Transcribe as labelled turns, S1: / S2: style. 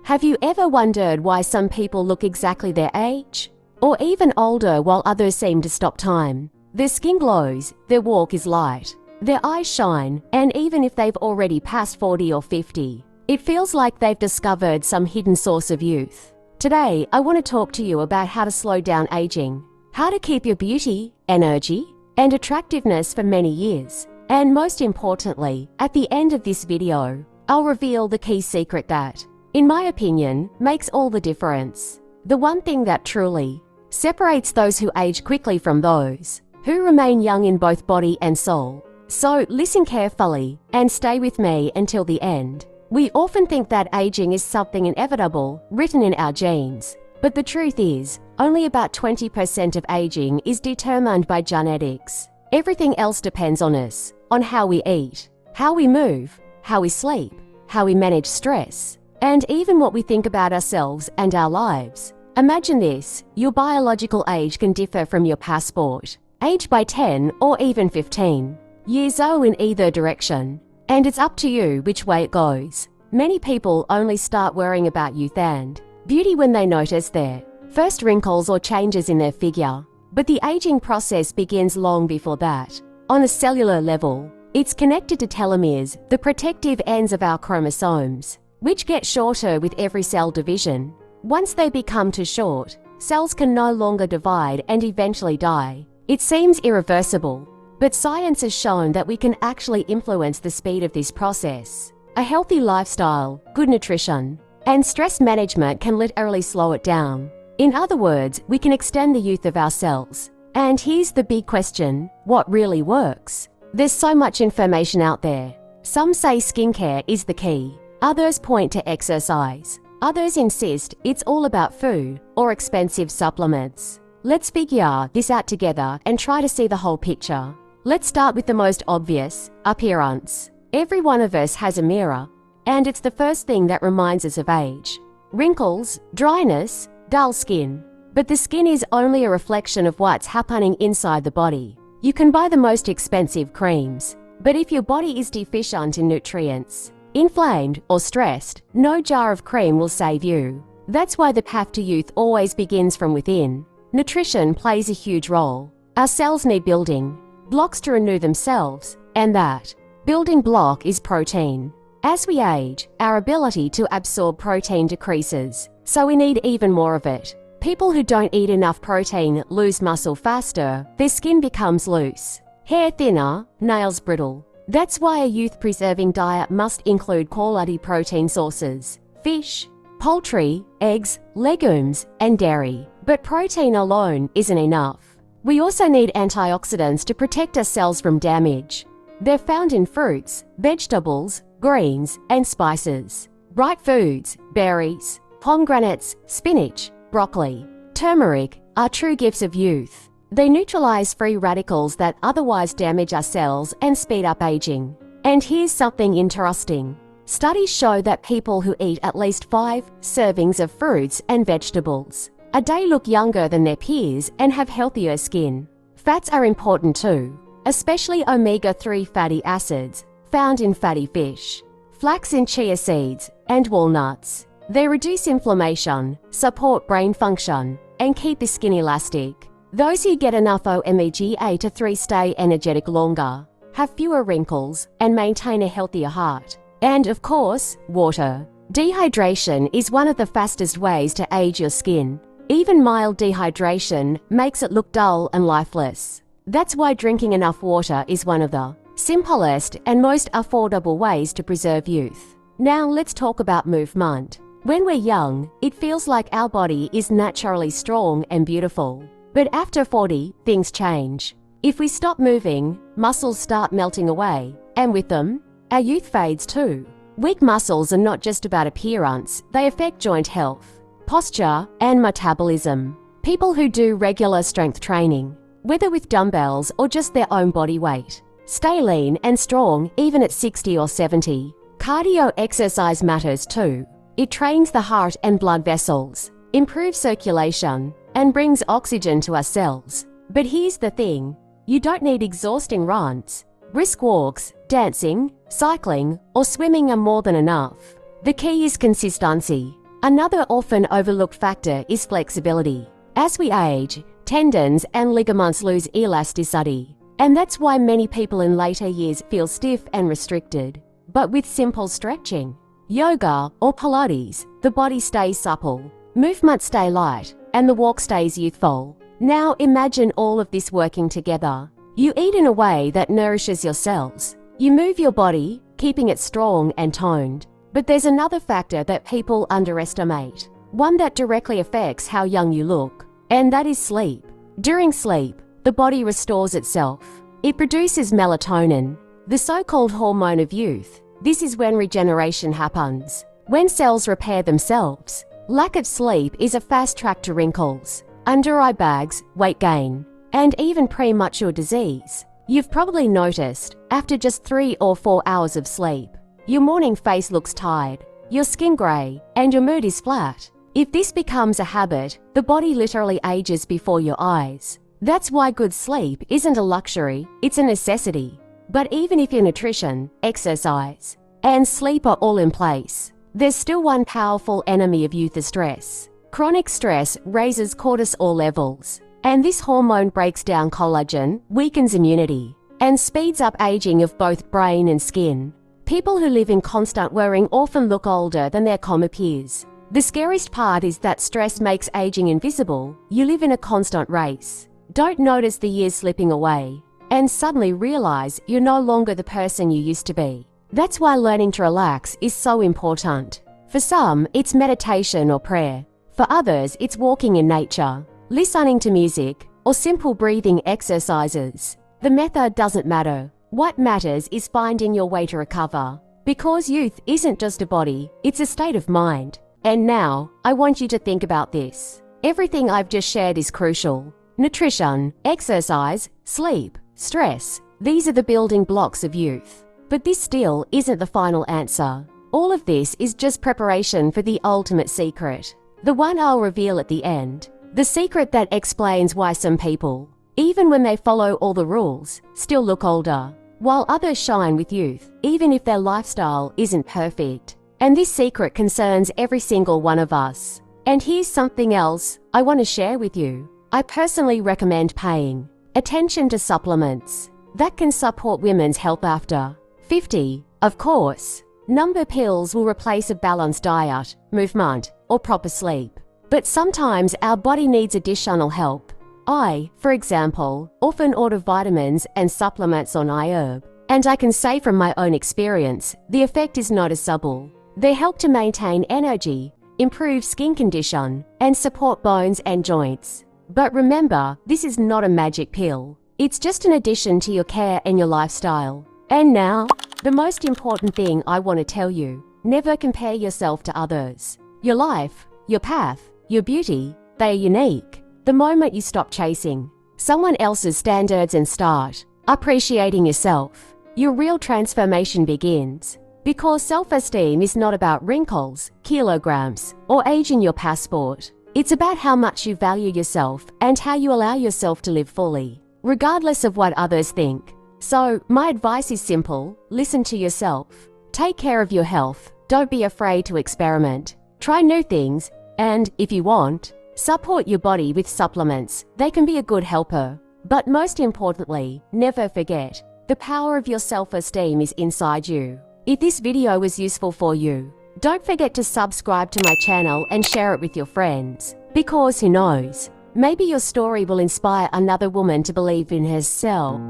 S1: Have you ever wondered why some people look exactly their age? Or even older while others seem to stop time? Their skin glows, their walk is light, their eyes shine, and even if they've already passed 40 or 50, it feels like they've discovered some hidden source of youth. Today, I want to talk to you about how to slow down aging, how to keep your beauty, energy, and attractiveness for many years. And most importantly, at the end of this video, I'll reveal the key secret that, in my opinion, makes all the difference. The one thing that truly separates those who age quickly from those who remain young in both body and soul. So listen carefully and stay with me until the end. We often think that aging is something inevitable, written in our genes. But the truth is, only about 20% of aging is determined by genetics. Everything else depends on us, on how we eat, how we move, how we sleep, how we manage stress, and even what we think about ourselves and our lives. Imagine this: your biological age can differ from your passport, age by 10 or even 15 years old in either direction, and it's up to you which way it goes. Many people only start worrying about youth and beauty when they notice their first wrinkles or changes in their figure. But the aging process begins long before that. On a cellular level, it's connected to telomeres, the protective ends of our chromosomes, which get shorter with every cell division. Once they become too short, cells can no longer divide and eventually die. It seems irreversible, but science has shown that we can actually influence the speed of this process. A healthy lifestyle, good nutrition, and stress management can literally slow it down. In other words, we can extend the youth of our cells. And here's the big question: what really works? There's so much information out there. Some say skincare is the key. Others point to exercise. Others insist it's all about food or expensive supplements. Let's figure this out together and try to see the whole picture. Let's start with the most obvious: appearance. Every one of us has a mirror, and it's the first thing that reminds us of age. Wrinkles, dryness, dull skin. But the skin is only a reflection of what's happening inside the body. You can buy the most expensive creams, but if your body is deficient in nutrients, inflamed or stressed, no jar of cream will save you. That's why the path to youth always begins from within. Nutrition plays a huge role. Our cells need building blocks to renew themselves, and that building block is protein. As we age, our ability to absorb protein decreases, so we need even more of it. People who don't eat enough protein lose muscle faster, their skin becomes loose, hair thinner, nails brittle. That's why a youth-preserving diet must include quality protein sources: fish, poultry, eggs, legumes, and dairy. But protein alone isn't enough. We also need antioxidants to protect our cells from damage. They're found in fruits, vegetables, greens, and spices. Bright foods, berries, pomegranates, spinach, broccoli, turmeric are true gifts of youth. They neutralize free radicals that otherwise damage our cells and speed up aging. And here's something interesting. Studies show that people who eat at least 5 servings of fruits and vegetables a day look younger than their peers and have healthier skin. Fats are important too, especially omega-3 fatty acids found in fatty fish, flax and chia seeds, and walnuts. They reduce inflammation, support brain function, and keep the skin elastic. Those who get enough omega-3 stay energetic longer, have fewer wrinkles, and maintain a healthier heart. And of course, water. Dehydration is one of the fastest ways to age your skin. Even mild dehydration makes it look dull and lifeless. That's why drinking enough water is one of the simplest and most affordable ways to preserve youth. Now let's talk about movement. When we're young, it feels like our body is naturally strong and beautiful. But after 40, things change. If we stop moving, muscles start melting away, and with them, our youth fades too. Weak muscles are not just about appearance, they affect joint health, posture, and metabolism. People who do regular strength training, whether with dumbbells or just their own body weight, stay lean and strong even at 60 or 70. Cardio exercise matters too. It trains the heart and blood vessels, improves circulation, and brings oxygen to our cells. But here's the thing, you don't need exhausting runs. Brisk walks, dancing, cycling, or swimming are more than enough. The key is consistency. Another often overlooked factor is flexibility. As we age, tendons and ligaments lose elasticity, and that's why many people in later years feel stiff and restricted. But with simple stretching, yoga or Pilates, the body stays supple, movements stay light, and the walk stays youthful. Now imagine all of this working together. You eat in a way that nourishes your cells. You move your body, keeping it strong and toned. But there's another factor that people underestimate, one that directly affects how young you look, and that is sleep. During sleep, the body restores itself. It produces melatonin, the so-called hormone of youth. This is when regeneration happens, when cells repair themselves. Lack of sleep is a fast track to wrinkles, under-eye bags, weight gain, and even premature disease. You've probably noticed, after just 3 or 4 hours of sleep, your morning face looks tired, your skin grey, and your mood is flat. If this becomes a habit, the body literally ages before your eyes. That's why good sleep isn't a luxury, it's a necessity. But even if your nutrition, exercise, and sleep are all in place, there's still one powerful enemy of youth: stress. Chronic stress raises cortisol levels, and this hormone breaks down collagen, weakens immunity, and speeds up aging of both brain and skin. People who live in constant worrying often look older than their common peers. The scariest part is that stress makes aging invisible. You live in a constant race. Don't notice the years slipping away, and suddenly realize you're no longer the person you used to be. That's why learning to relax is so important. For some, it's meditation or prayer. For others, it's walking in nature, listening to music, or simple breathing exercises. The method doesn't matter. What matters is finding your way to recover. Because youth isn't just a body, it's a state of mind. And now, I want you to think about this. Everything I've just shared is crucial. Nutrition, exercise, sleep, stress. These are the building blocks of youth. But this still isn't the final answer. All of this is just preparation for the ultimate secret. The one I'll reveal at the end. The secret that explains why some people, even when they follow all the rules, still look older, while others shine with youth, even if their lifestyle isn't perfect. And this secret concerns every single one of us. And here's something else I want to share with you. I personally recommend paying attention to supplements that can support women's health after 50. Of course, number pills will replace a balanced diet, movement, or proper sleep. But sometimes our body needs additional help. I, for example, often order vitamins and supplements on iHerb, and I can say from my own experience, the effect is noticeable. They help to maintain energy, improve skin condition, and support bones and joints. But remember, this is not a magic pill. It's just an addition to your care and your lifestyle. And now, the most important thing I want to tell you: never compare yourself to others. Your life, your path, your beauty, they are unique. The moment you stop chasing someone else's standards and start appreciating yourself, your real transformation begins. Because self-esteem is not about wrinkles, kilograms, or age in your passport. It's about how much you value yourself and how you allow yourself to live fully, regardless of what others think. So, my advice is simple: listen to yourself. Take care of your health. Don't be afraid to experiment. Try new things, and, if you want, support your body with supplements. They can be a good helper. But most importantly, never forget, the power of your self-esteem is inside you. If this video was useful for you, don't forget to subscribe to my channel and share it with your friends. Because who knows, maybe your story will inspire another woman to believe in herself.